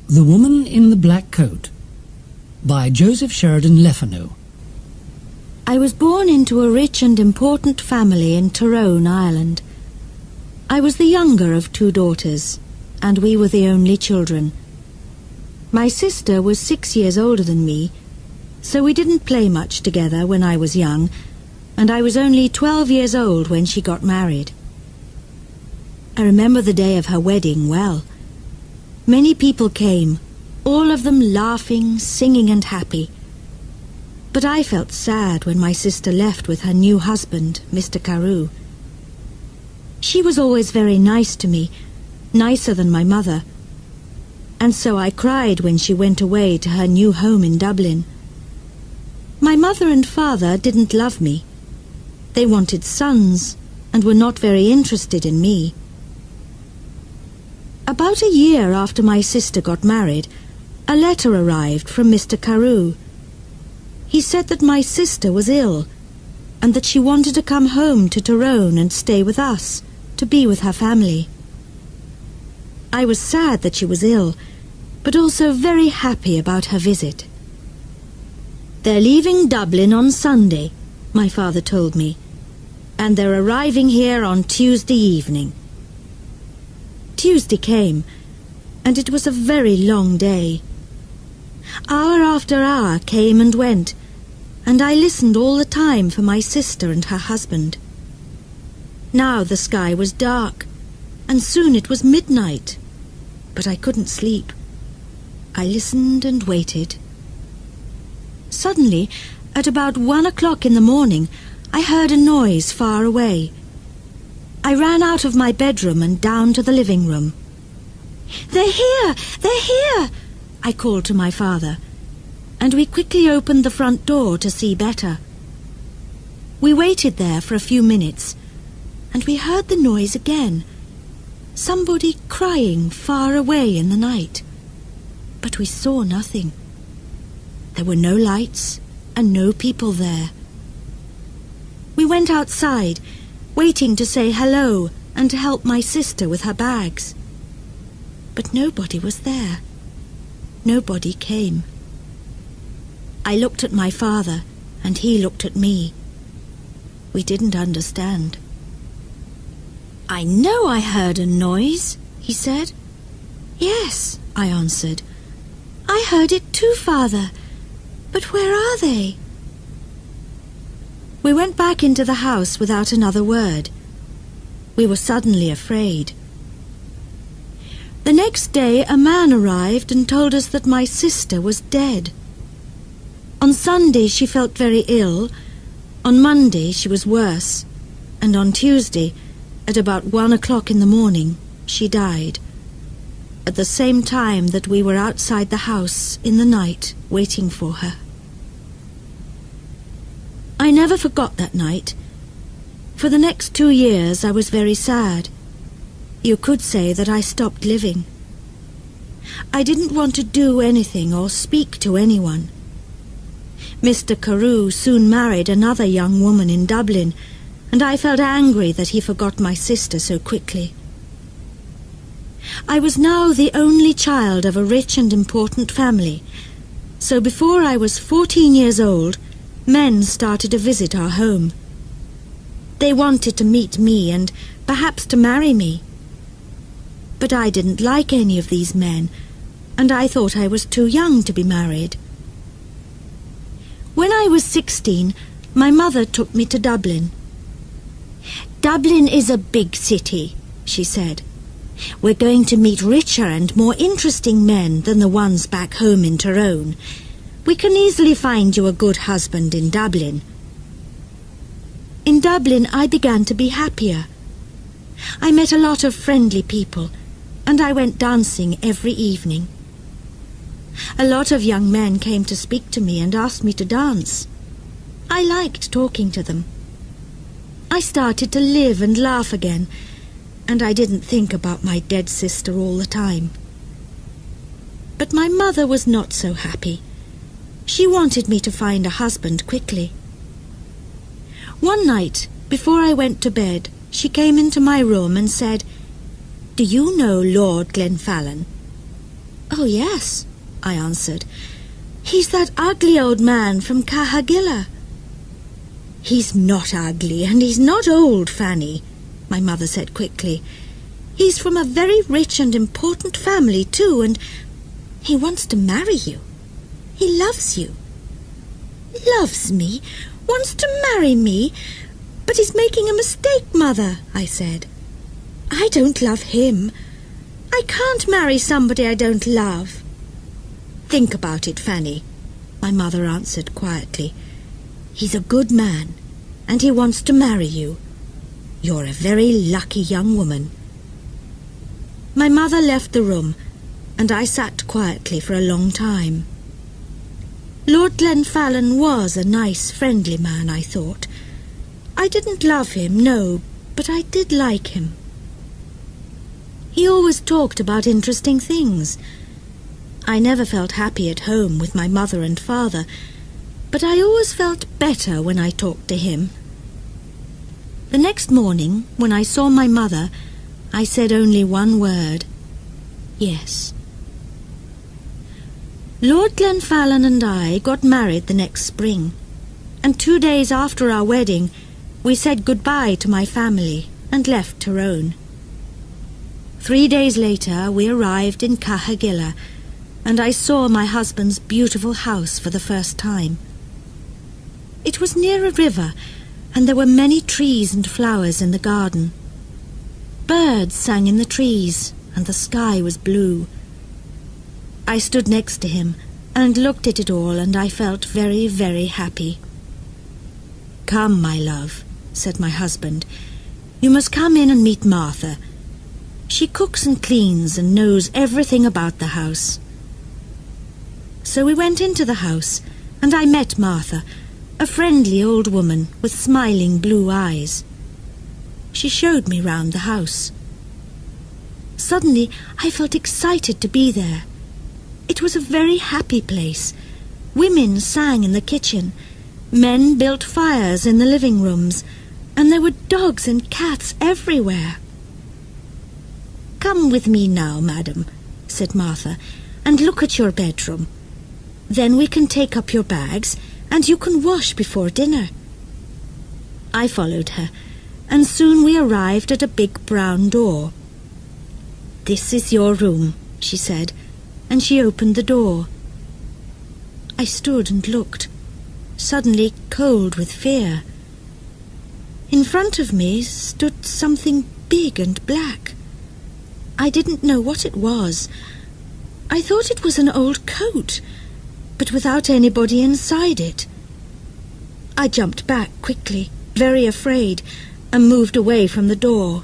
The Woman in the Black Coat by Joseph Sheridan Lefanu. I was born into a rich and important family in Tyrone, Ireland. I was the younger of 2 daughters, and we were the only children. My sister was 6 years older than me, so we didn't play much together when I was young, and I was only 12 years old when she got married. I remember the day of her wedding well. Many people came, all of them laughing, singing and happy. But I felt sad when my sister left with her new husband, Mr. Carew. She was always very nice to me, nicer than my mother, and so I cried when she went away to her new home in Dublin. My mother and father didn't love me. They wanted sons and were not very interested in me. About a year after my sister got married, a letter arrived from Mr. Carew. He said that my sister was ill, and that she wanted to come home to Tyrone and stay with us, to be with her family. I was sad that she was ill, but also very happy about her visit. "They're leaving Dublin on Sunday," my father told me, "and they're arriving here on Tuesday evening." Tuesday came, and it was a very long day. Hour after hour came and went, and I listened all the time for my sister and her husband. Now the sky was dark, and soon it was midnight, but I couldn't sleep. I listened and waited. Suddenly, at about 1 o'clock in the morning, I heard a noise far away. I ran out of my bedroom and down to the living room. "They're here! They're here!" I called to my father, and we quickly opened the front door to see better. We waited there for a few minutes, and we heard the noise again. Somebody crying far away in the night. But we saw nothing. There were no lights and no people there. We went outside, waiting to say hello and to help my sister with her bags. But nobody was there. Nobody came. I looked at my father, and he looked at me. We didn't understand. "I know I heard a noise," he said. "Yes," I answered. "I heard it too, Father. But where are they?" We went back into the house without another word. We were suddenly afraid. The next day a man arrived and told us that my sister was dead. On Sunday she felt very ill, on Monday she was worse, and on Tuesday, at about 1 o'clock in the morning, she died, at the same time that we were outside the house in the night waiting for her. I never forgot that night. For the next 2 years I was very sad. You could say that I stopped living. I didn't want to do anything or speak to anyone. Mr. Carew soon married another young woman in Dublin, and I felt angry that he forgot my sister so quickly. I was now the only child of a rich and important family, so before I was 14 years old, men started to visit our home. They wanted to meet me and perhaps to marry me. But I didn't like any of these men, and I thought I was too young to be married. When I was 16, my mother took me to Dublin. "Dublin is a big city," she said. "We're going to meet richer and more interesting men than the ones back home in Tyrone. We can easily find you a good husband in Dublin." In Dublin I began to be happier. I met a lot of friendly people, and I went dancing every evening. A lot of young men came to speak to me and asked me to dance. I liked talking to them. I started to live and laugh again, and I didn't think about my dead sister all the time. But my mother was not so happy. She wanted me to find a husband quickly. One night, before I went to bed, she came into my room and said, "Do you know Lord Glenfallen?" "Oh, yes," I answered. "He's that ugly old man from Cahagilla." "He's not ugly, and he's not old, Fanny," my mother said quickly. "He's from a very rich and important family, too, and he wants to marry you. He loves you." "Loves me? Wants to marry me? But he's making a mistake, Mother," I said. "I don't love him. I can't marry somebody I don't love." "Think about it, Fanny," my mother answered quietly. "He's a good man, and he wants to marry you. You're a very lucky young woman." My mother left the room, and I sat quietly for a long time. Lord Glenfallen was a nice, friendly man, I thought. I didn't love him, no, but I did like him. He always talked about interesting things. I never felt happy at home with my mother and father, but I always felt better when I talked to him. The next morning, when I saw my mother, I said only one word: yes. Lord Glenfallen and I got married the next spring, and 2 days after our wedding, we said goodbye to my family and left Tyrone. 3 days later, we arrived in Cahagilla, and I saw my husband's beautiful house for the first time. It was near a river, and there were many trees and flowers in the garden. Birds sang in the trees, and the sky was blue. I stood next to him and looked at it all, and I felt very, very happy. "Come, my love," said my husband. "You must come in and meet Martha. She cooks and cleans and knows everything about the house." So we went into the house, and I met Martha, a friendly old woman with smiling blue eyes. She showed me round the house. Suddenly I felt excited to be there. It was a very happy place. Women sang in the kitchen, men built fires in the living rooms, and there were dogs and cats everywhere. "Come with me now, madam," said Martha, "and look at your bedroom. Then we can take up your bags, and you can wash before dinner." I followed her, and soon we arrived at a big brown door. "This is your room," she said, and she opened the door. I stood and looked, suddenly cold with fear. In front of me stood something big and black. I didn't know what it was. I thought it was an old coat, but without anybody inside it. I jumped back quickly, very afraid, and moved away from the door.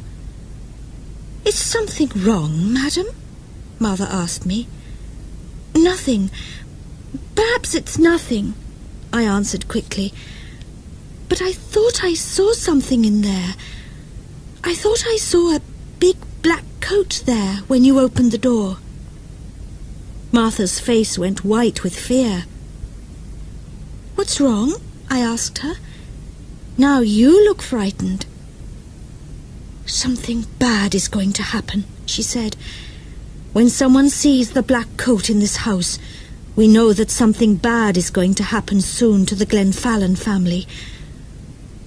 "Is something wrong, madam?" Mother asked me. "Nothing. Perhaps it's nothing," I answered quickly. "But I thought I saw something in there. I thought I saw a big black coat there when you opened the door." Martha's face went white with fear. "What's wrong?" I asked her. "Now you look frightened." "Something bad is going to happen," she said. "When someone sees the black coat in this house, we know that something bad is going to happen soon to the Glenfallen family.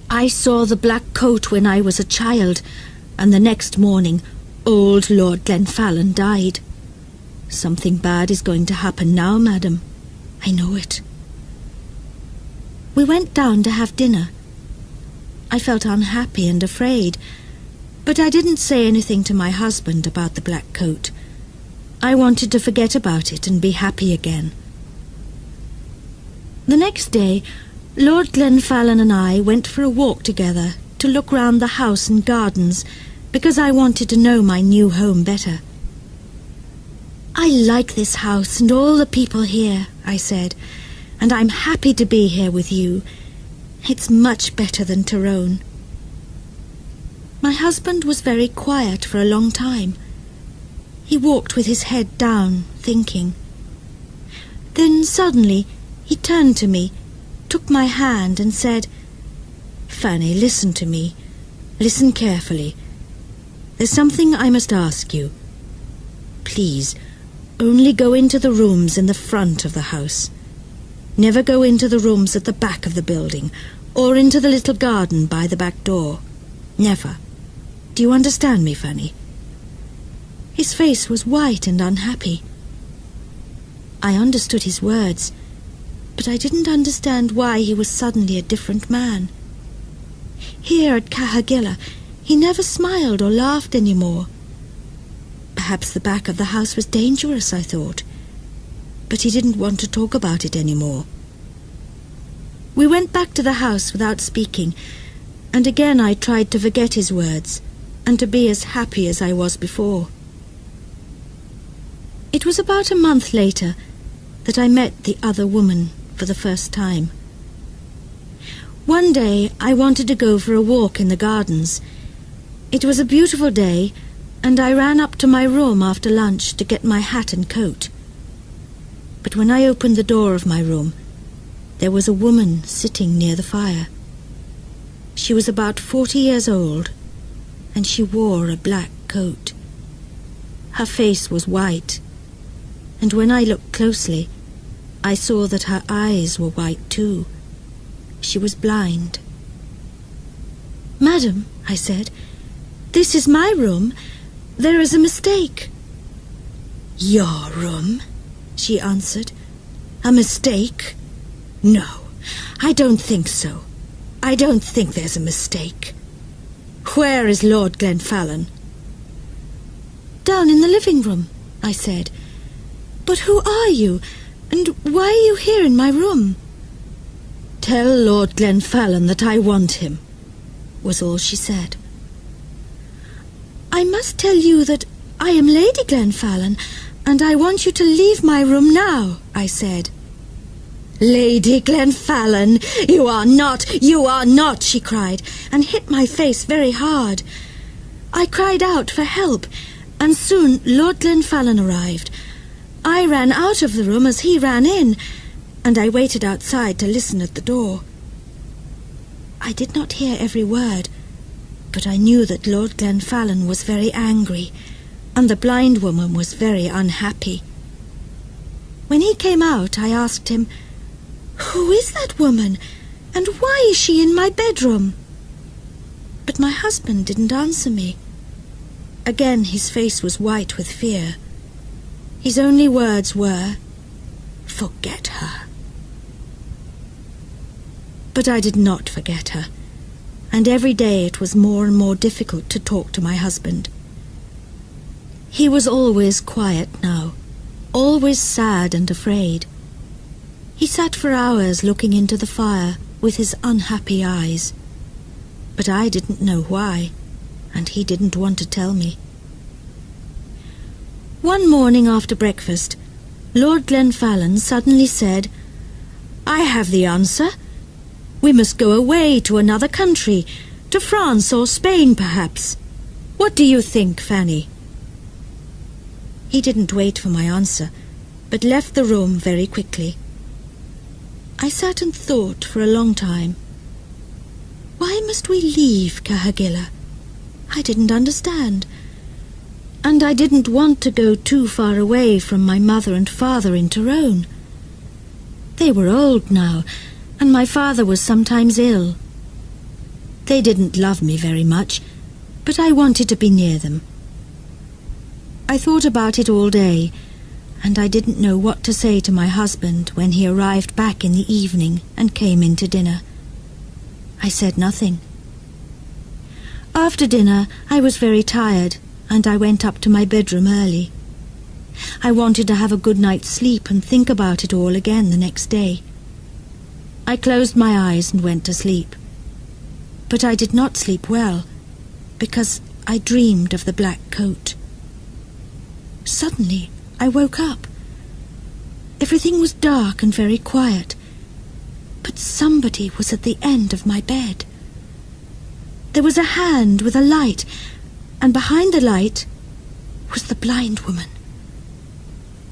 I saw the black coat when I was a child, and the next morning old Lord Glenfallen died. Something bad is going to happen now, madam. I know it." We went down to have dinner. I felt unhappy and afraid, but I didn't say anything to my husband about the black coat. I wanted to forget about it and be happy again. The next day, Lord Glenfallen and I went for a walk together to look round the house and gardens, because I wanted to know my new home better. "I like this house and all the people here," I said, "and I'm happy to be here with you. It's much better than Tyrone." My husband was very quiet for a long time. He walked with his head down, thinking. Then suddenly he turned to me, took my hand and said, "Fanny, listen to me. Listen carefully. There's something I must ask you. Please, Only go into the rooms in the front of the house. Never go into the rooms at the back of the building, or into the little garden by the back door. Never. Do you understand me, Fanny?" His face was white and unhappy. I understood his words, but I didn't understand why he was suddenly a different man. Here at Kahagilla, he never smiled or laughed any more. Perhaps the back of the house was dangerous, I thought, but he didn't want to talk about it any more. We went back to the house without speaking, and again I tried to forget his words and to be as happy as I was before. It was about a month later that I met the other woman for the first time. One day I wanted to go for a walk in the gardens. It was a beautiful day, and I ran up to my room after lunch to get my hat and coat. But when I opened the door of my room, there was a woman sitting near the fire. She was about 40 years old, and she wore a black coat. Her face was white, and when I looked closely, I saw that her eyes were white too. She was blind. "Madam," I said, "this is my room. There is a mistake." "Your room?" she answered. "A mistake? No, I don't think so. I don't think there's a mistake. Where is Lord Glenfallen?" "Down in the living room," I said. "But who are you, and why are you here in my room?" "Tell Lord Glenfallen that I want him," was all she said. "I must tell you that I am Lady Glenfallen, and I want you to leave my room now," I said. "Lady Glenfallen, you are not," she cried, and hit my face very hard. I cried out for help, and soon Lord Glenfallen arrived. I ran out of the room as he ran in, and I waited outside to listen at the door. I did not hear every word, but I knew that Lord Glenfallen was very angry, and the blind woman was very unhappy. When he came out, I asked him, "Who is that woman, and why is she in my bedroom?" But my husband didn't answer me. Again his face was white with fear. His only words were, "Forget her." But I did not forget her, and every day it was more and more difficult to talk to my husband. He was always quiet now, always sad and afraid. He sat for hours looking into the fire with his unhappy eyes. But I didn't know why, and he didn't want to tell me. One morning after breakfast, Lord Glenfallen suddenly said, "I have the answer. We must go away to another country, to France or Spain perhaps. What do you think, Fanny?" He didn't wait for my answer, but left the room very quickly. I sat and thought for a long time. Why must we leave Kahagilla? I didn't understand. And I didn't want to go too far away from my mother and father in Tyrone. They were old now, and my father was sometimes ill. They didn't love me very much, but I wanted to be near them. I thought about it all day, and I didn't know what to say to my husband when he arrived back in the evening and came in to dinner. I said nothing. After dinner, I was very tired, and I went up to my bedroom early. I wanted to have a good night's sleep and think about it all again the next day. I closed my eyes and went to sleep. But I did not sleep well, because I dreamed of the black coat. Suddenly, I woke up. Everything was dark and very quiet, but somebody was at the end of my bed. There was a hand with a light, and behind the light was the blind woman.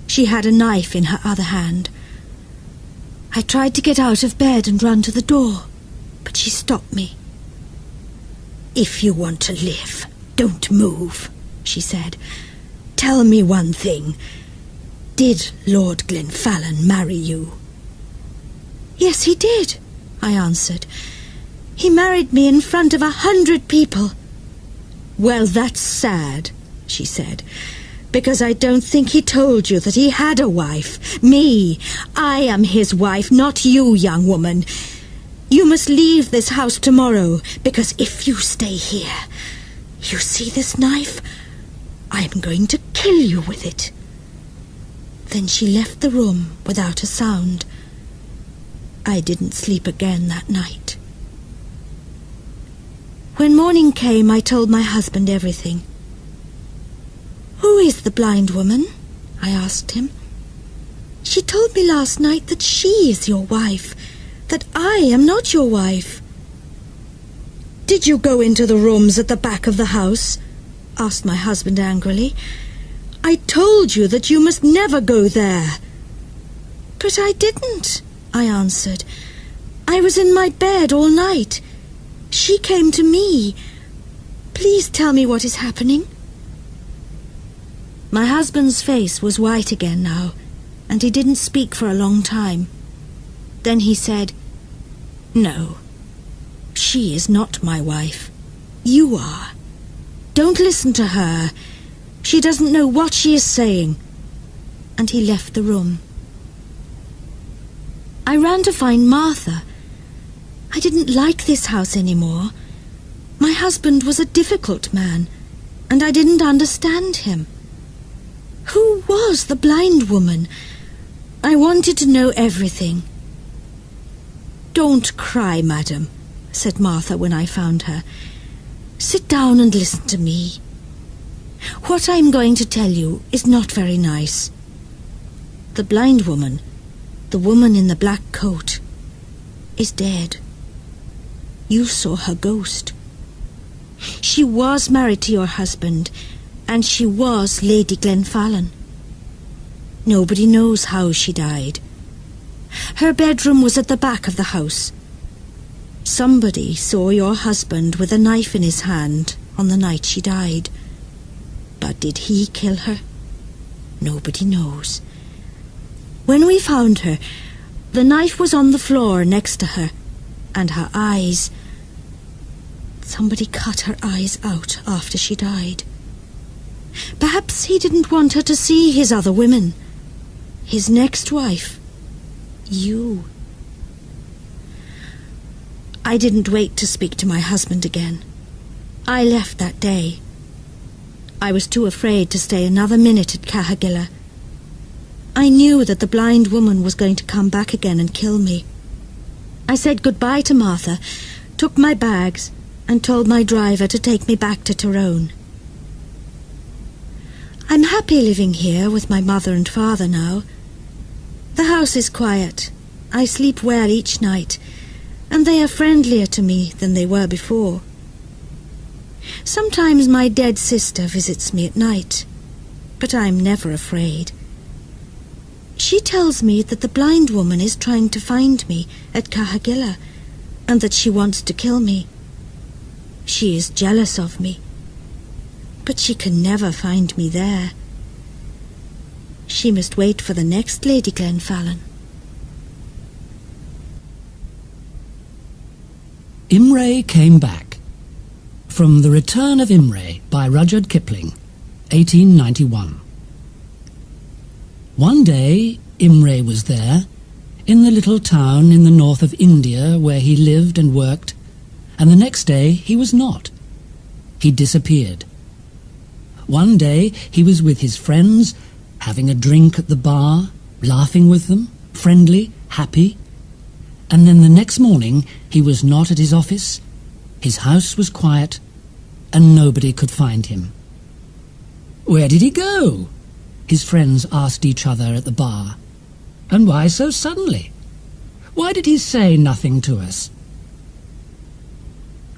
She had a knife in her other hand. I tried to get out of bed and run to the door, but she stopped me. "If you want to live, don't move," she said. "Tell me one thing. Did Lord Glenfallen marry you? Yes, he did, I answered. He married me in front of 100 people. Well, that's sad, she said, because I don't think he told you that he had a wife. Me. I am his wife, not you, young woman. You must leave this house tomorrow, because if you stay here, you see this knife? I am going to kill you with it. Then she left the room without a sound. I didn't sleep again that night. When morning came, I told my husband everything. "Who is the blind woman?" I asked him. "She told me last night that she is your wife, that I am not your wife." "Did you go into the rooms at the back of the house?" asked my husband angrily. "I told you that you must never go there." "But I didn't," I answered. "I was in my bed all night. She came to me. Please tell me what is happening." My husband's face was white again now, and he didn't speak for a long time. Then he said, "No, she is not my wife. You are. Don't listen to her. She doesn't know what she is saying." And he left the room. I ran to find Martha. I didn't like this house anymore. My husband was a difficult man, and I didn't understand him. Who was the blind woman? I wanted to know everything. "Don't cry, madam," said Martha when I found her. "Sit down and listen to me. What I'm going to tell you is not very nice. The blind woman, the woman in the black coat, is dead. You saw her ghost. She was married to your husband, and she was Lady Glenfallen. Nobody knows how she died. Her bedroom was at the back of the house. Somebody saw your husband with a knife in his hand on the night she died. But did he kill her? Nobody knows. When we found her, the knife was on the floor next to her, and her eyes... Somebody cut her eyes out after she died. Perhaps he didn't want her to see his other women. His next wife. You. I didn't wait to speak to my husband again. I left that day. I was too afraid to stay another minute at Cahagilla. I knew that the blind woman was going to come back again and kill me. I said goodbye to Martha, took my bags, and told my driver to take me back to Tyrone. I'm happy living here with my mother and father now. The house is quiet. I sleep well each night, and they are friendlier to me than they were before. Sometimes my dead sister visits me at night, but I'm never afraid. She tells me that the blind woman is trying to find me at Cahagilla, and that she wants to kill me. She is jealous of me, but she can never find me there. She must wait for the next Lady Glenfallen. Imre came back. From The Return of Imre by Rudyard Kipling, 1891. One day Imre was there, in the little town in the north of India where he lived and worked, and the next day he was not. He disappeared. One day he was with his friends, having a drink at the bar, laughing with them, friendly, happy, and then the next morning he was not at his office, his house was quiet, and nobody could find him. "Where did he go?" his friends asked each other at the bar. "And why so suddenly? Why did he say nothing to us?"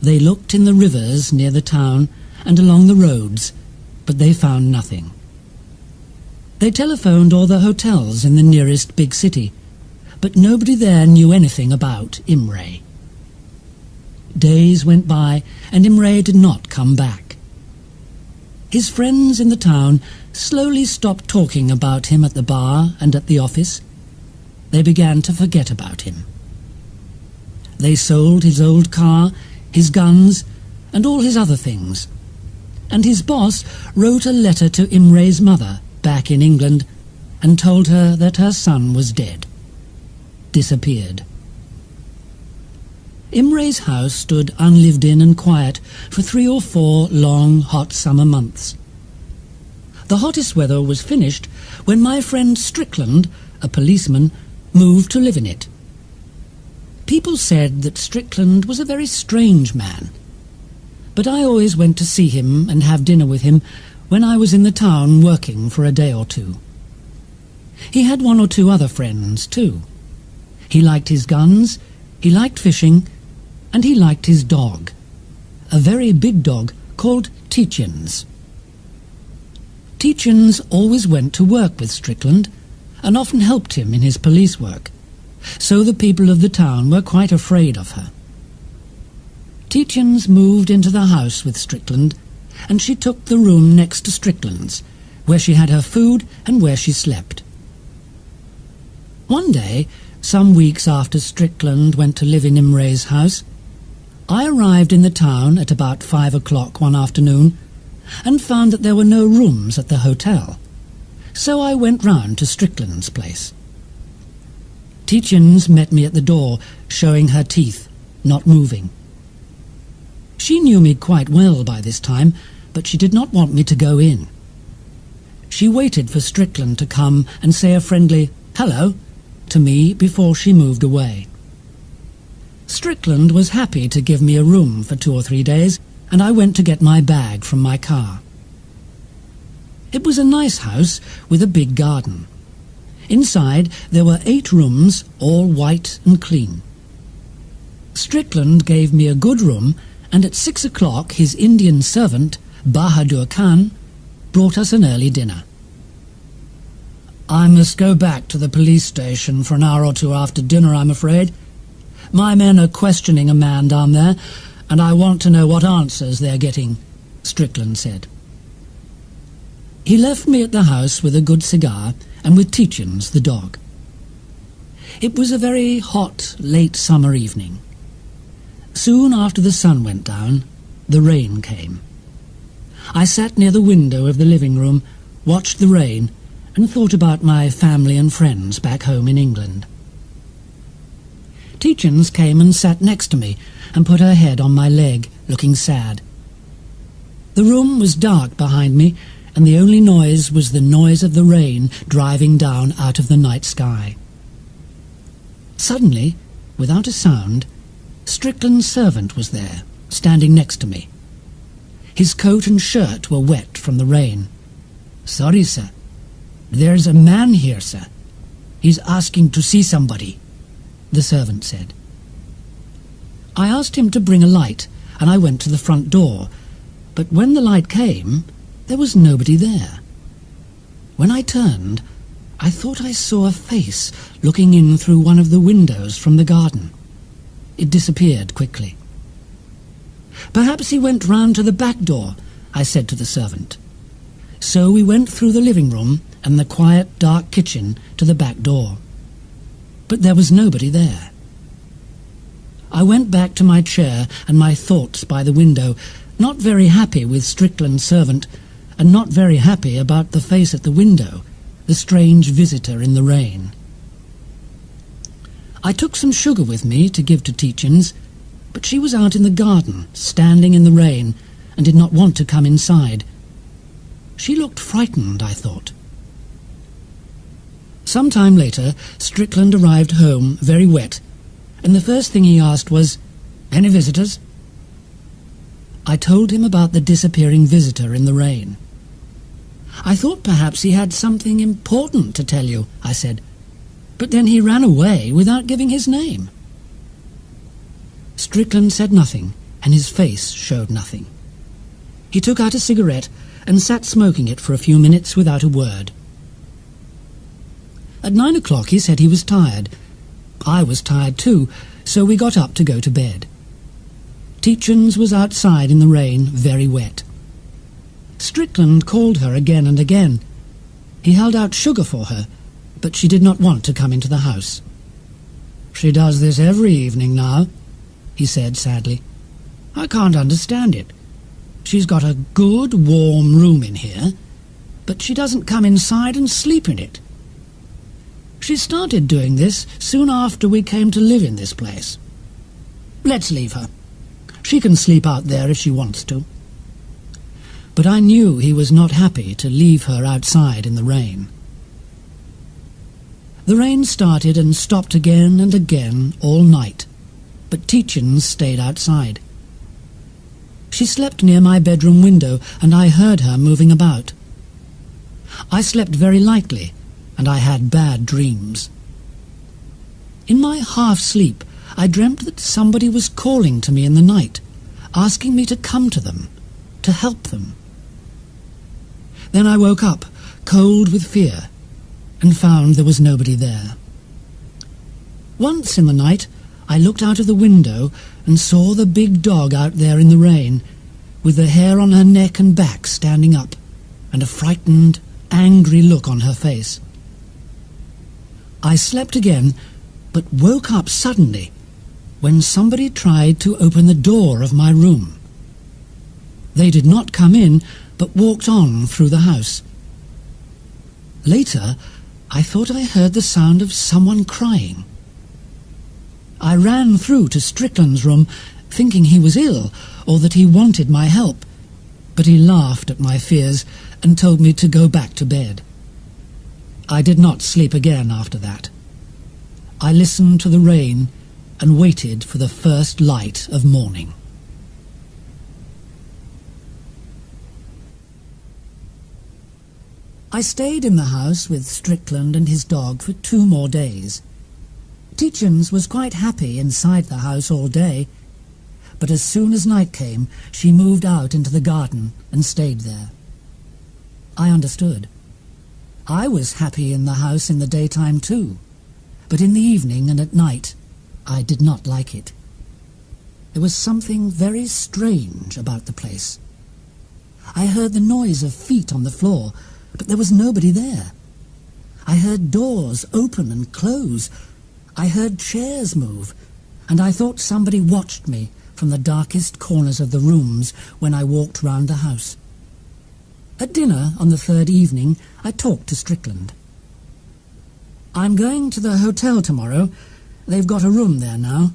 They looked in the rivers near the town and along the roads, but they found nothing. They telephoned all the hotels in the nearest big city, but nobody there knew anything about Imre. Days went by, and Imre did not come back. His friends in the town slowly stopped talking about him at the bar and at the office. They began to forget about him. They sold his old car, his guns, and all his other things. And his boss wrote a letter to Imre's mother back in England and told her that her son was dead. Disappeared. Imre's house stood unlived in and quiet for 3 or 4 long, hot summer months. The hottest weather was finished when my friend Strickland, a policeman, moved to live in it. People said that Strickland was a very strange man, but I always went to see him and have dinner with him when I was in the town working for a day or two. He had 1 or 2 other friends, too. He liked his guns, he liked fishing, and he liked his dog, a very big dog called Tietjens. Tietjens always went to work with Strickland and often helped him in his police work, so the people of the town were quite afraid of her. Tietjens moved into the house with Strickland, and she took the room next to Strickland's, where she had her food and where she slept. One day, some weeks after Strickland went to live in Imre's house, I arrived in the town at about 5 o'clock one afternoon and found that there were no rooms at the hotel, so I went round to Strickland's place. Tietjens met me at the door, showing her teeth, not moving. She knew me quite well by this time, but she did not want me to go in. She waited for Strickland to come and say a friendly "hello" to me before she moved away. Strickland was happy to give me a room for 2 or 3 days, and I went to get my bag from my car. It was a nice house with a big garden. Inside there were 8 rooms, all white and clean. Strickland gave me a good room, and at 6 o'clock his Indian servant, Bahadur Khan, brought us an early dinner. "I must go back to the police station for an hour or 2 after dinner, I'm afraid. My men are questioning a man down there, and I want to know what answers they're getting," Strickland said. He left me at the house with a good cigar and with Tietjens, the dog. It was a very hot, late summer evening. Soon after the sun went down, the rain came. I sat near the window of the living room, watched the rain, and thought about my family and friends back home in England. Tietjens came and sat next to me and put her head on my leg, looking sad. The room was dark behind me, and the only noise was the noise of the rain driving down out of the night sky. Suddenly, without a sound, Strickland's servant was there, standing next to me. His coat and shirt were wet from the rain. "Sorry, sir. There's a man here, sir. He's asking to see somebody," the servant said. I asked him to bring a light, and I went to the front door, but when the light came, there was nobody there. When I turned, I thought I saw a face looking in through one of the windows from the garden. It disappeared quickly. "Perhaps he went round to the back door," I said to the servant. So we went through the living room and the quiet, dark kitchen to the back door. But there was nobody there. I went back to my chair and my thoughts by the window, not very happy with Strickland's servant, and not very happy about the face at the window, the strange visitor in the rain. I took some sugar with me to give to Tietjens, but she was out in the garden, standing in the rain, and did not want to come inside. She looked frightened, I thought. Some time later, Strickland arrived home, very wet, and the first thing he asked was, "Any visitors?" I told him about the disappearing visitor in the rain. "I thought perhaps he had something important to tell you," I said, "but then he ran away without giving his name." Strickland said nothing, and his face showed nothing. He took out a cigarette and sat smoking it for a few minutes without a word. At 9 o'clock he said he was tired. I was tired too, so we got up to go to bed. Tietjens was outside in the rain, very wet. Strickland called her again and again. He held out sugar for her, but she did not want to come into the house. "She does this every evening now," he said sadly. "I can't understand it. She's got a good, warm room in here, but she doesn't come inside and sleep in it. She started doing this soon after we came to live in this place. Let's leave her. She can sleep out there if she wants to." But I knew he was not happy to leave her outside in the rain. The rain started and stopped again and again all night, but Tietjens stayed outside. She slept near my bedroom window, and I heard her moving about. I slept very lightly, and I had bad dreams. In my half-sleep, I dreamt that somebody was calling to me in the night, asking me to come to them, to help them. Then I woke up, cold with fear, and found there was nobody there. Once in the night, I looked out of the window and saw the big dog out there in the rain, with the hair on her neck and back standing up, and a frightened, angry look on her face. I slept again, but woke up suddenly when somebody tried to open the door of my room. They did not come in, but walked on through the house. Later, I thought I heard the sound of someone crying. I ran through to Strickland's room, thinking he was ill, or that he wanted my help, but he laughed at my fears and told me to go back to bed. I did not sleep again after that. I listened to the rain and waited for the first light of morning. I stayed in the house with Strickland and his dog for 2 more days. Tietjens was quite happy inside the house all day, but as soon as night came, she moved out into the garden and stayed there. I understood. I was happy in the house in the daytime too, but in the evening and at night, I did not like it. There was something very strange about the place. I heard the noise of feet on the floor, but there was nobody there. I heard doors open and close. I heard chairs move, and I thought somebody watched me from the darkest corners of the rooms when I walked round the house. At dinner on the 3rd evening, I talked to Strickland. "I'm going to the hotel tomorrow. They've got a room there now.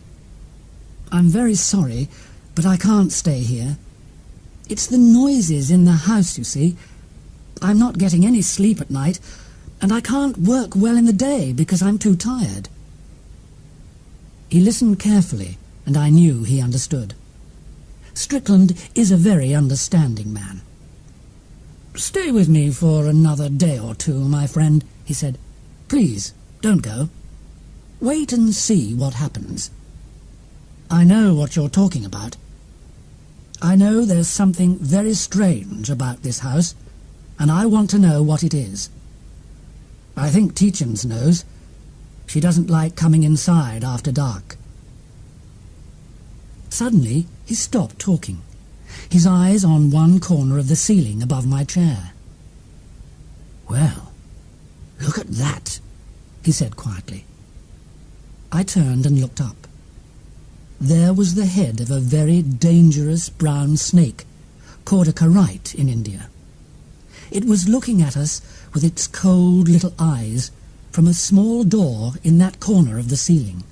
I'm very sorry, but I can't stay here. It's the noises in the house, you see. I'm not getting any sleep at night, and I can't work well in the day because I'm too tired." He listened carefully, and I knew he understood. Strickland is a very understanding man. "Stay with me for another day or 2, my friend," he said. "Please, don't go. Wait and see what happens. I know what you're talking about. I know there's something very strange about this house, and I want to know what it is. I think Tietjens knows. She doesn't like coming inside after dark." Suddenly, he stopped talking, his eyes on one corner of the ceiling above my chair. "Well, look at that," he said quietly. I turned and looked up. There was the head of a very dangerous brown snake, called a karite in India. It was looking at us with its cold little eyes from a small door in that corner of the ceiling.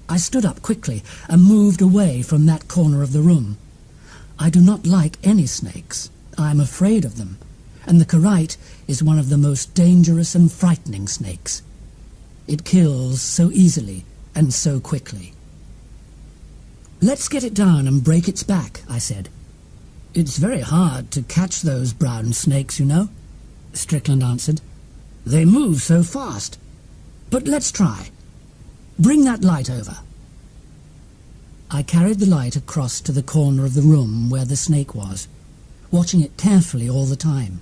I stood up quickly and moved away from that corner of the room. I do not like any snakes. I am afraid of them, and the karite is one of the most dangerous and frightening snakes. It kills so easily and so quickly. "Let's get it down and break its back," I said. "It's very hard to catch those brown snakes, you know," Strickland answered. "They move so fast. But let's try. Bring that light over." I carried the light across to the corner of the room where the snake was, watching it carefully all the time.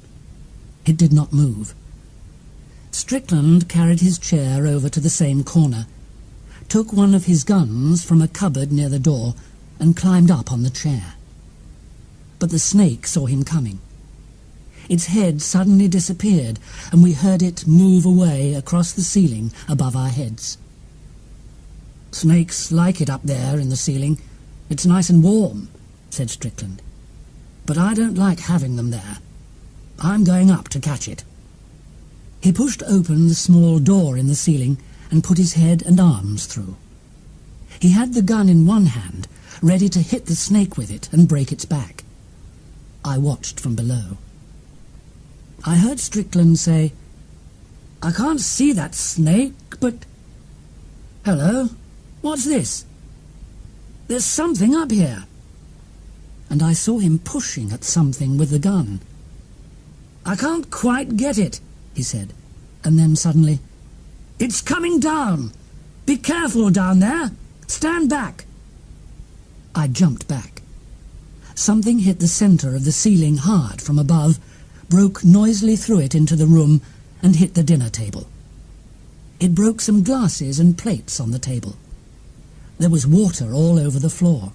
It did not move. Strickland carried his chair over to the same corner, took one of his guns from a cupboard near the door, and climbed up on the chair. But the snake saw him coming. its head suddenly disappeared, and we heard it move away across the ceiling above our heads. "Snakes like it up there in the ceiling. It's nice and warm," said Strickland. "But I don't like having them there. I'm going up to catch it." He pushed open the small door in the ceiling and put his head and arms through. He had the gun in one hand, ready to hit the snake with it and break its back. I watched from below. I heard Strickland say, "I can't see that snake, but... Hello, what's this? There's something up here." And I saw him pushing at something with the gun. "I can't quite get it," he said, and then suddenly, "It's coming down! Be careful down there! Stand back!" I jumped back. Something hit the center of the ceiling hard from above, broke noisily through it into the room, and hit the dinner table. It broke some glasses and plates on the table. There was water all over the floor.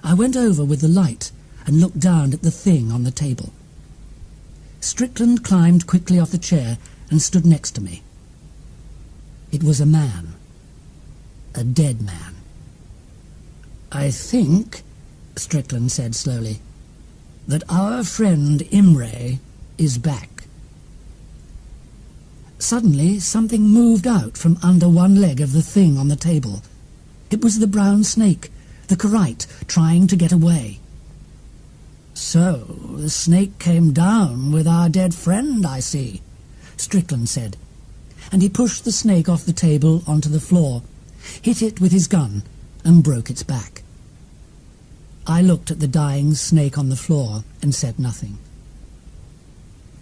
I went over with the light and looked down at the thing on the table. Strickland climbed quickly off the chair and stood next to me. It was a man. A dead man. "I think," Strickland said slowly, "that our friend Imre is back." Suddenly something moved out from under one leg of the thing on the table. It was the brown snake, the kite, trying to get away. "So the snake came down with our dead friend, I see," Strickland said, and he pushed the snake off the table onto the floor, hit it with his gun, and broke its back. I looked at the dying snake on the floor and said nothing.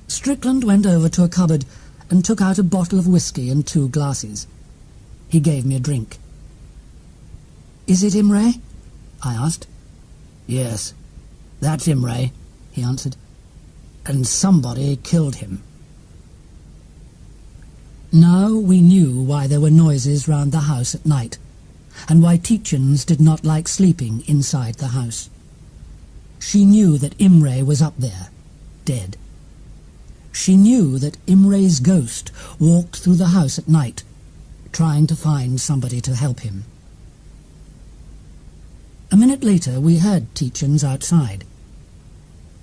Strickland went over to a cupboard and took out a bottle of whiskey and 2 glasses. He gave me a drink. "Is it Imre?" I asked. "Yes, that's Imre," he answered. "And somebody killed him." Now we knew why there were noises round the house at night, and why Tietjens did not like sleeping inside the house. She knew that Imre was up there, dead. She knew that Imre's ghost walked through the house at night, trying to find somebody to help him. A minute later we heard Tietjens outside.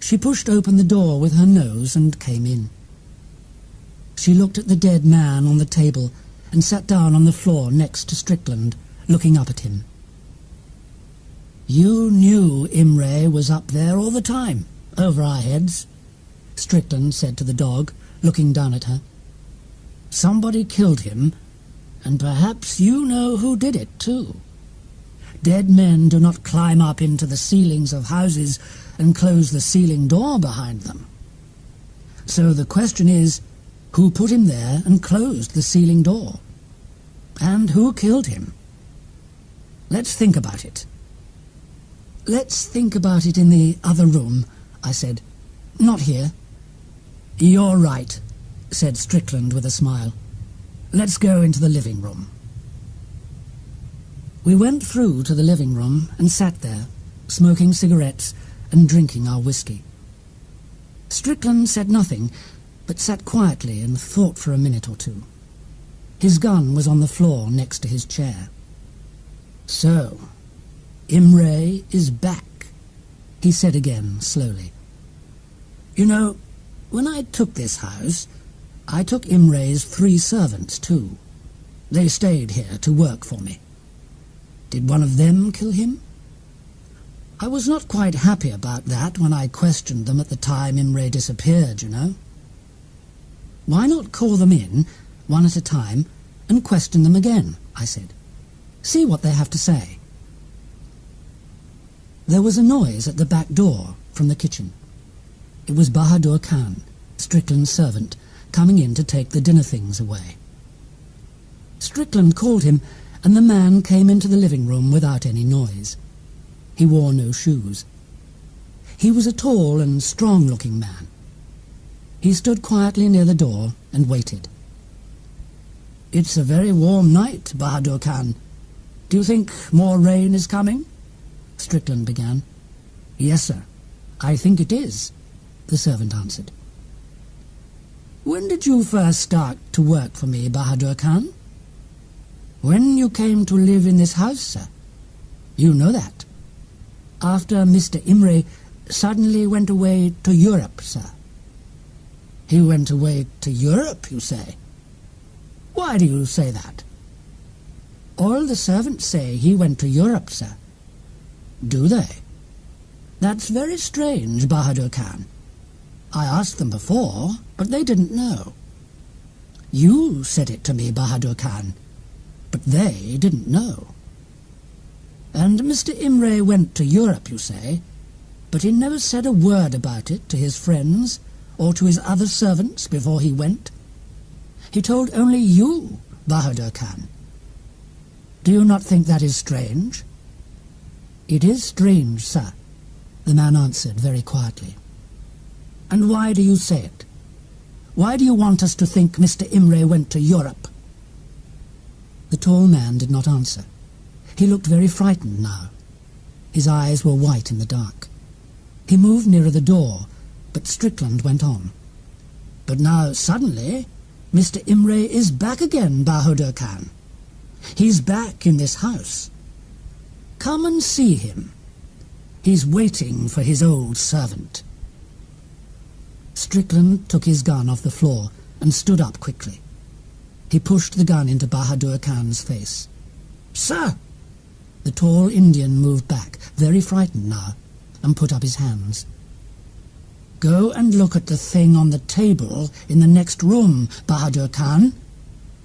She pushed open the door with her nose and came in. She looked at the dead man on the table and sat down on the floor next to Strickland, looking up at him. "You knew Imre was up there all the time, over our heads," Strickland said to the dog, looking down at her. "Somebody killed him, and perhaps you know who did it, too. Dead men do not climb up into the ceilings of houses and close the ceiling door behind them. So the question is, who put him there and closed the ceiling door? And who killed him? Let's think about it." "Let's think about it in the other room," I said. "Not here." "You're right," said Strickland with a smile. "Let's go into the living room." We went through to the living room and sat there, smoking cigarettes and drinking our whiskey. Strickland said nothing, but sat quietly and thought for a minute or two. His gun was on the floor next to his chair. "So, Imre is back," he said again, slowly. "You know, when I took this house, I took Imre's 3 servants, too. They stayed here to work for me. Did one of them kill him? I was not quite happy about that when I questioned them at the time Imre disappeared, you know. Why not call them in, one at a time, and question them again?" I said. "See what they have to say." There was a noise at the back door from the kitchen. It was Bahadur Khan, Strickland's servant, coming in to take the dinner things away. Strickland called him, and the man came into the living room without any noise. He wore no shoes. He was a tall and strong-looking man. He stood quietly near the door and waited. "It's a very warm night, Bahadur Khan. Do you think more rain is coming?" Strickland began. "Yes, sir. I think it is. the servant answered. "When did you first start to work for me, Bahadur Khan?" "When you came to live in this house, sir. You know that. After Mr. Imre suddenly went away to Europe, sir." "He went away to Europe, you say? Why do you say that?" "All the servants say he went to Europe, sir." "Do they? That's very strange, Bahadur Khan. I asked them before, but they didn't know. You said it to me, Bahadur Khan, but they didn't know. And Mr. Imre went to Europe, you say, but he never said a word about it to his friends or to his other servants before he went. He told only you, Bahadur Khan. Do you not think that is strange?" "It is strange, sir," the man answered very quietly. "And why do you say it? Why do you want us to think Mr. Imre went to Europe?" The tall man did not answer. He looked very frightened now. His eyes were white in the dark. He moved nearer the door, but Strickland went on. "But now, suddenly, Mr. Imre is back again, Bahadur Khan. He's back in this house. Come and see him. He's waiting for his old servant." Strickland took his gun off the floor and stood up quickly. He pushed the gun into Bahadur Khan's face. "Sir!" The tall Indian moved back, very frightened now, and put up his hands. "Go and look at the thing on the table in the next room, Bahadur Khan,"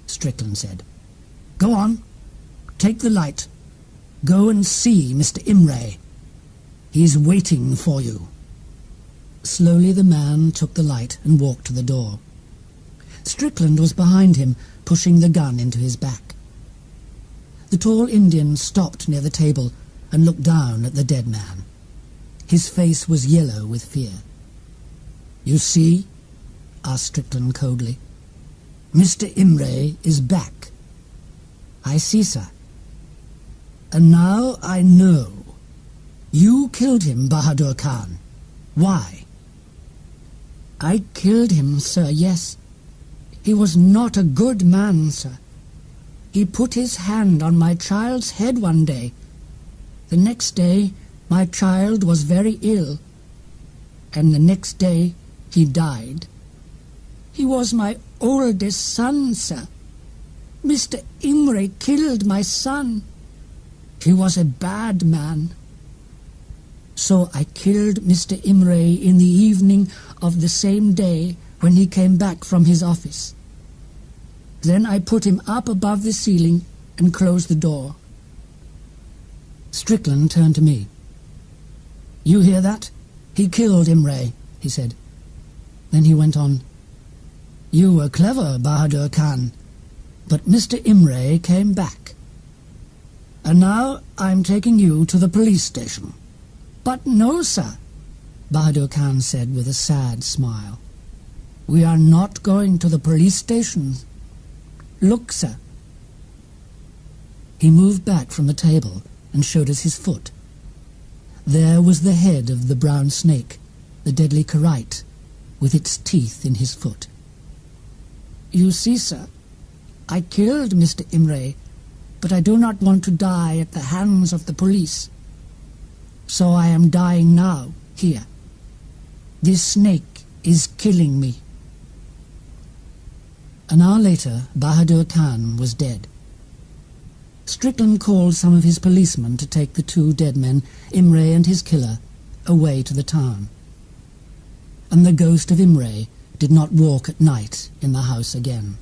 Strickland said. "Go on. Take the light. Go and see Mr. Imre. He's waiting for you." Slowly the man took the light and walked to the door. Strickland was behind him, pushing the gun into his back. The tall Indian stopped near the table and looked down at the dead man. His face was yellow with fear. "You see?" asked Strickland coldly. "Mr. Imre is back." "I see, sir." "And now I know. You killed him, Bahadur Khan. Why?" "I killed him, sir, yes. He was not a good man, sir. He put his hand on my child's head one day. The next day my child was very ill, and the next day he died. He was my oldest son, sir. Mr. Imre killed my son. He was a bad man. So I killed Mr. Imre in the evening of the same day when he came back from his office. Then I put him up above the ceiling and closed the door." Strickland turned to me. "You hear that? He killed Imre," he said. Then he went on, "You were clever, Bahadur Khan, but Mr. Imre came back. And now I'm taking you to the police station." "But no, sir," Bahadur Khan said with a sad smile. "We are not going to the police station. Look, sir." He moved back from the table and showed us his foot. There was the head of the brown snake, the deadly karite, with its teeth in his foot. "You see, sir, I killed Mr. Imre, but I do not want to die at the hands of the police. So I am dying now, here. This snake is killing me." An hour later, Bahadur Khan was dead. Strickland called some of his policemen to take the two dead men, Imre and his killer, away to the town. And the ghost of Imre did not walk at night in the house again.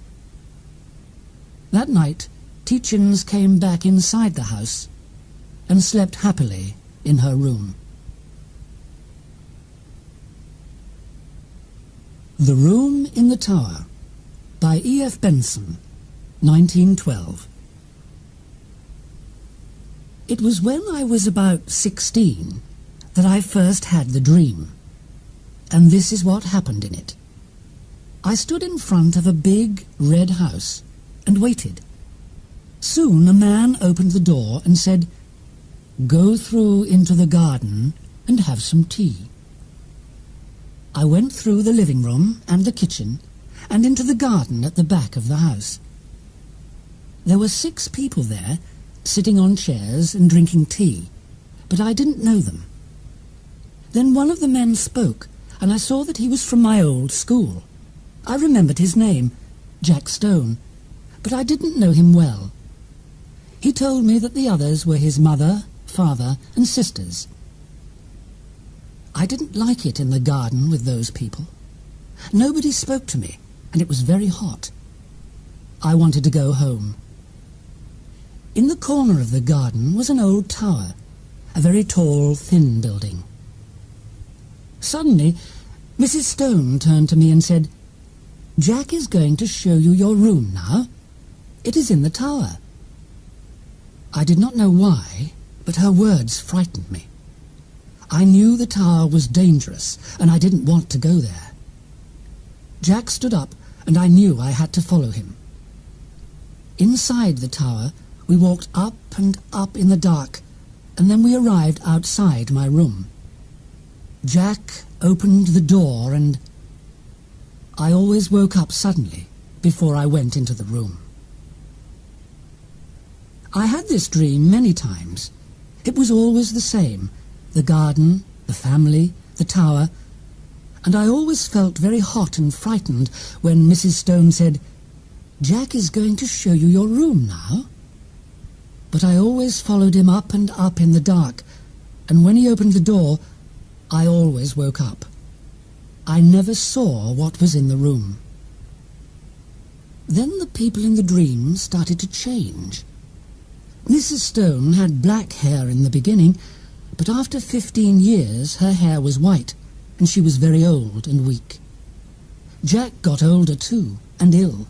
That night, Tietjens came back inside the house and slept happily in her room. The Room in the Tower by E.F. Benson, 1912. It was when I was about 16 that I first had the dream, and this is what happened in it. I stood in front of a big red house and waited. Soon a man opened the door and said, "Go through into the garden and have some tea." I went through the living room and the kitchen and into the garden at the back of the house. There were 6 people there, sitting on chairs and drinking tea, but I didn't know them. Then one of the men spoke, and I saw that he was from my old school. I remembered his name, Jack Stone, but I didn't know him well. He told me that the others were his mother, father, and sisters. I didn't like it in the garden with those people. Nobody spoke to me, and it was very hot. I wanted to go home. In the corner of the garden was an old tower, a very tall, thin building. Suddenly, Mrs. Stone turned to me and said, "Jack is going to show you your room now. It is in the tower." I did not know why, but her words frightened me. I knew the tower was dangerous, and I didn't want to go there. Jack stood up, and I knew I had to follow him. Inside the tower, we walked up and up in the dark, and then we arrived outside my room. Jack opened the door, and I always woke up suddenly before I went into the room. I had this dream many times. It was always the same: the garden, the family, the tower, and I always felt very hot and frightened when Mrs. Stone said, "Jack is going to show you your room now." But I always followed him up and up in the dark, and when he opened the door, I always woke up. I never saw what was in the room. Then the people in the dream started to change. Mrs. Stone had black hair in the beginning, but after 15 years her hair was white, and she was very old and weak. Jack got older too, and ill.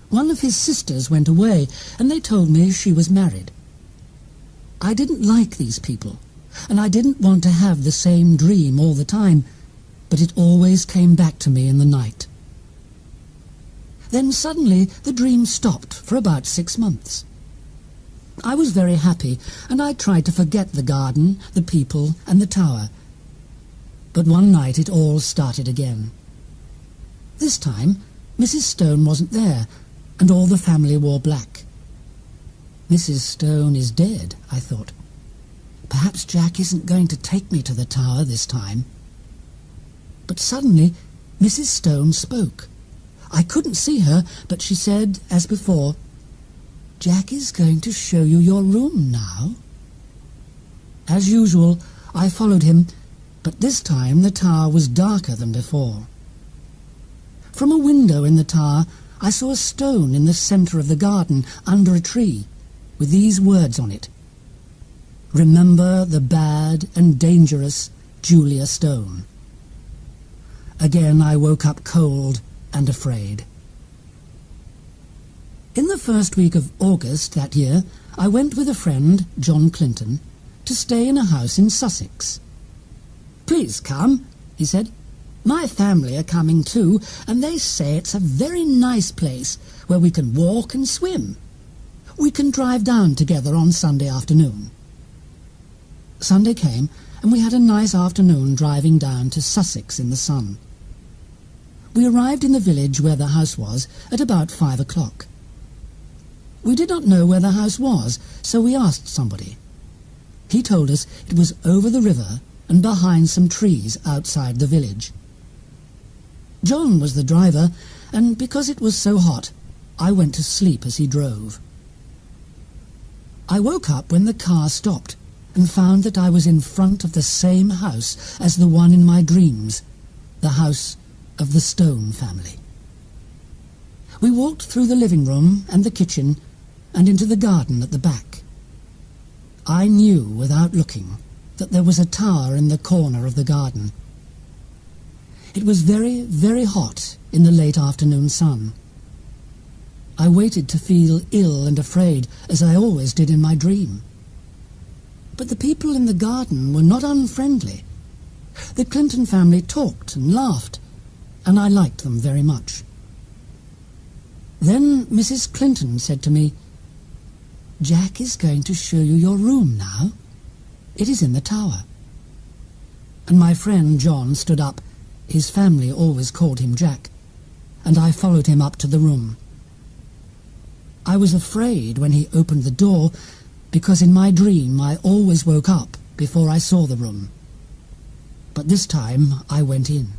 One of his sisters went away, and they told me she was married. I didn't like these people, and I didn't want to have the same dream all the time, but it always came back to me in the night. Then suddenly the dream stopped for about 6 months. I was very happy, and I tried to forget the garden, the people, and the tower. But one night it all started again. This time Mrs. Stone wasn't there, and all the family wore black. Mrs. Stone is dead, I thought. Perhaps Jack isn't going to take me to the tower this time. But suddenly Mrs. Stone spoke. I couldn't see her, but she said, as before, "Jack is going to show you your room now." As usual, I followed him, but this time the tower was darker than before. From a window in the tower, I saw a stone in the centre of the garden, under a tree, with these words on it: "Remember the bad and dangerous Julia Stone." Again I woke up cold and afraid. In the first week of August that year, I went with a friend, John Clinton, to stay in a house in Sussex. "Please come," he said. "My family are coming too, and they say it's a very nice place where we can walk and swim. We can drive down together on Sunday afternoon." Sunday came, and we had a nice afternoon driving down to Sussex in the sun. We arrived in the village where the house was at about 5 o'clock. We did not know where the house was, so we asked somebody. He told us it was over the river and behind some trees outside the village. John was the driver, and because it was so hot, I went to sleep as he drove. I woke up when the car stopped and found that I was in front of the same house as the one in my dreams, the house of the Stone family. We walked through the living room and the kitchen and into the garden at the back. I knew without looking that there was a tower in the corner of the garden. It was very, very hot in the late afternoon sun. I waited to feel ill and afraid, as I always did in my dream. But the people in the garden were not unfriendly. The Clinton family talked and laughed, and I liked them very much. Then Mrs. Clinton said to me, "Jack is going to show you your room now. It is in the tower." And my friend John stood up His family always called him Jack, and I followed him up to the room. I was afraid when he opened the door, because in my dream I always woke up before I saw the room. But this time I went in.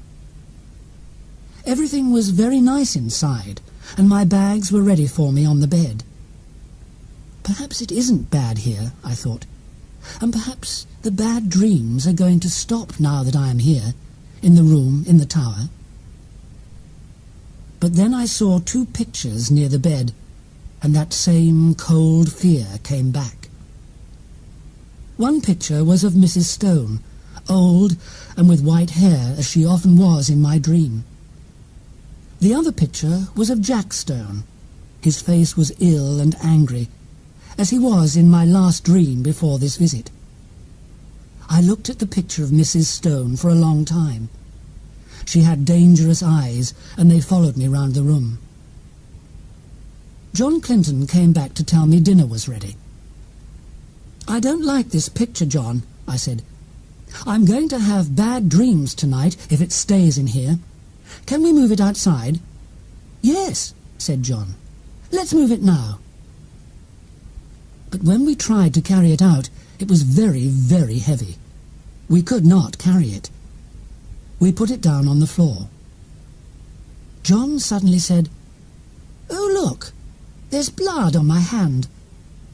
Everything was very nice inside, and my bags were ready for me on the bed. Perhaps it isn't bad here, I thought, and perhaps the bad dreams are going to stop now that I am here, in the room in the tower. But then I saw 2 pictures near the bed, and that same cold fear came back. One picture was of Mrs. Stone, old and with white hair as she often was in my dream. The other picture was of Jack Stone. His face was ill and angry, as he was in my last dream before this visit. I looked at the picture of Mrs. Stone for a long time. She had dangerous eyes, and they followed me round the room. John Clinton came back to tell me dinner was ready. "I don't like this picture, John," I said. "I'm going to have bad dreams tonight if it stays in here. Can we move it outside?" "Yes," said John. "Let's move it now." But when we tried to carry it out, it was very, very heavy. We could not carry it. We put it down on the floor. John suddenly said, "Oh, look, there's blood on my hand,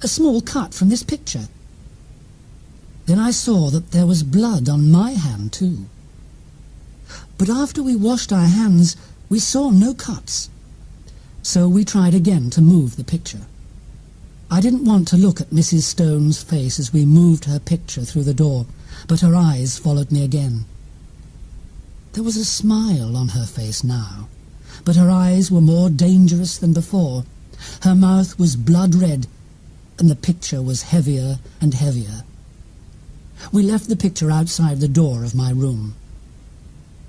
a small cut from this picture." Then I saw that there was blood on my hand too. But after we washed our hands, we saw no cuts. So we tried again to move the picture. I didn't want to look at Mrs. Stone's face as we moved her picture through the door, but her eyes followed me again. There was a smile on her face now, but her eyes were more dangerous than before. Her mouth was blood red, and the picture was heavier and heavier. We left the picture outside the door of my room.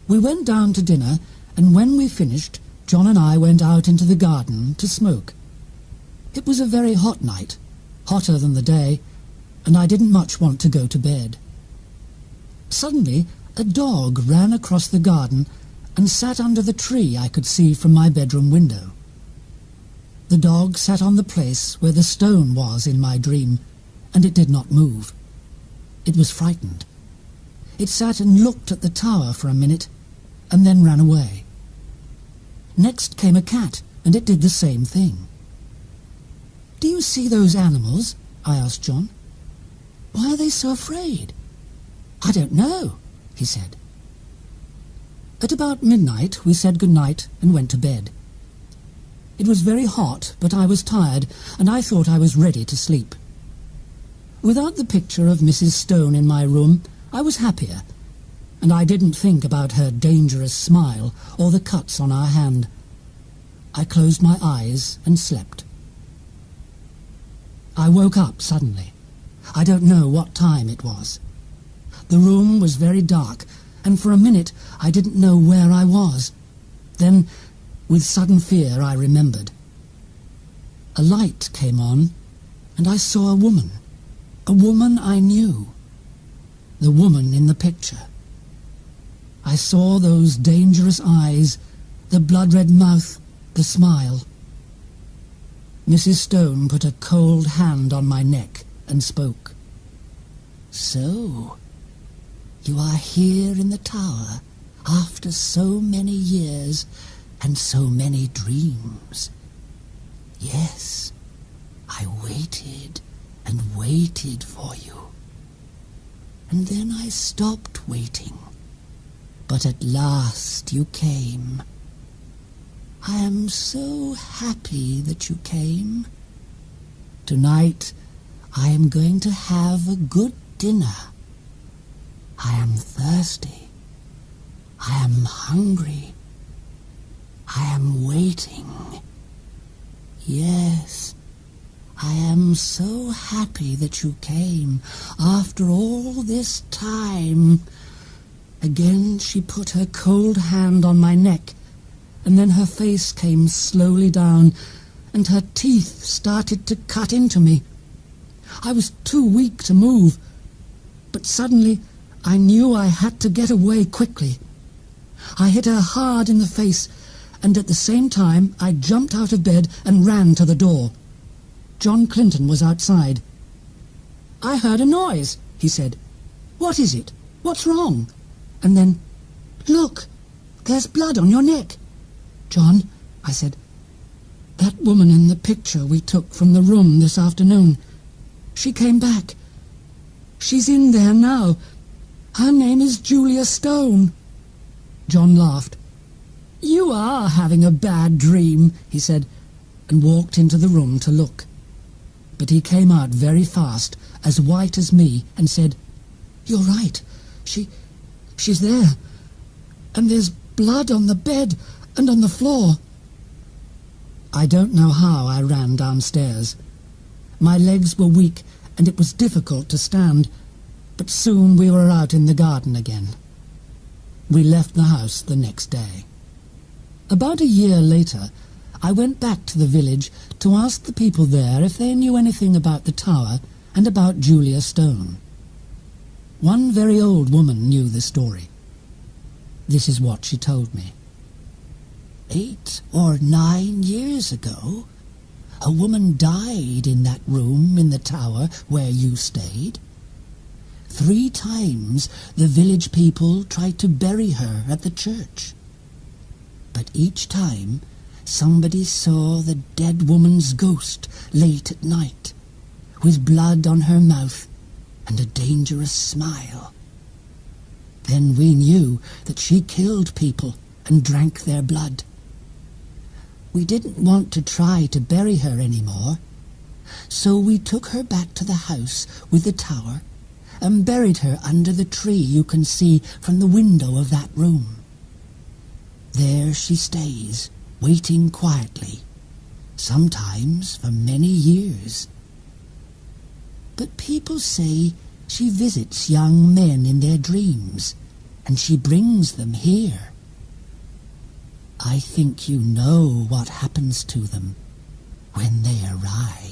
We went down to dinner, and when we finished, John and I went out into the garden to smoke. It was a very hot night, hotter than the day, and I didn't much want to go to bed. Suddenly, a dog ran across the garden and sat under the tree I could see from my bedroom window. The dog sat on the place where the stone was in my dream, and it did not move. It was frightened. It sat and looked at the tower for a minute, and then ran away. Next came a cat, and it did the same thing. "Do you see those animals?" I asked John. "Why are they so afraid?" "I don't know," he said. At about midnight we said good night and went to bed. It was very hot, but I was tired, and I thought I was ready to sleep. Without the picture of Mrs. Stone in my room, I was happier, and I didn't think about her dangerous smile or the cuts on our hand. I closed my eyes and slept. I woke up suddenly. I don't know what time it was. The room was very dark, and for a minute I didn't know where I was. Then, with sudden fear, I remembered. A light came on, and I saw a woman I knew, the woman in the picture. I saw those dangerous eyes, the blood-red mouth, the smile. Mrs. Stone put a cold hand on my neck and spoke. "So, you are here in the tower after so many years and so many dreams. Yes, I waited and waited for you. And then I stopped waiting. But at last you came. I am so happy that you came. Tonight I am going to have a good dinner. I am thirsty. I am hungry. I am waiting. Yes, I am so happy that you came after all this time." Again she put her cold hand on my neck, and then her face came slowly down, and her teeth started to cut into me. I was too weak to move, but suddenly I knew I had to get away quickly. I hit her hard in the face, and at the same time I jumped out of bed and ran to the door. John Clinton was outside. "I heard a noise," he said. "What is it? What's wrong?" And then, "Look, there's blood on your neck." "John," I said, "that woman in the picture we took from the room this afternoon, she came back. She's in there now. Her name is Julia Stone." John laughed. "You are having a bad dream," he said, and walked into the room to look. But he came out very fast, as white as me, and said, "You're right. She's there. And there's blood on the bed and on the floor." I don't know how I ran downstairs. My legs were weak, and it was difficult to stand, but soon we were out in the garden again. We left the house the next day. About a year later, I went back to the village to ask the people there if they knew anything about the tower and about Julia Stone. One very old woman knew the story. This is what she told me. 8 or 9 years ago, a woman died in that room in the tower where you stayed. 3 times the village people tried to bury her at the church. But each time somebody saw the dead woman's ghost late at night, with blood on her mouth and a dangerous smile. Then we knew that she killed people and drank their blood. We didn't want to try to bury her anymore, so we took her back to the house with the tower and buried her under the tree you can see from the window of that room. There she stays, waiting quietly, sometimes for many years. But people say she visits young men in their dreams, and she brings them here. I think you know what happens to them when they arrive.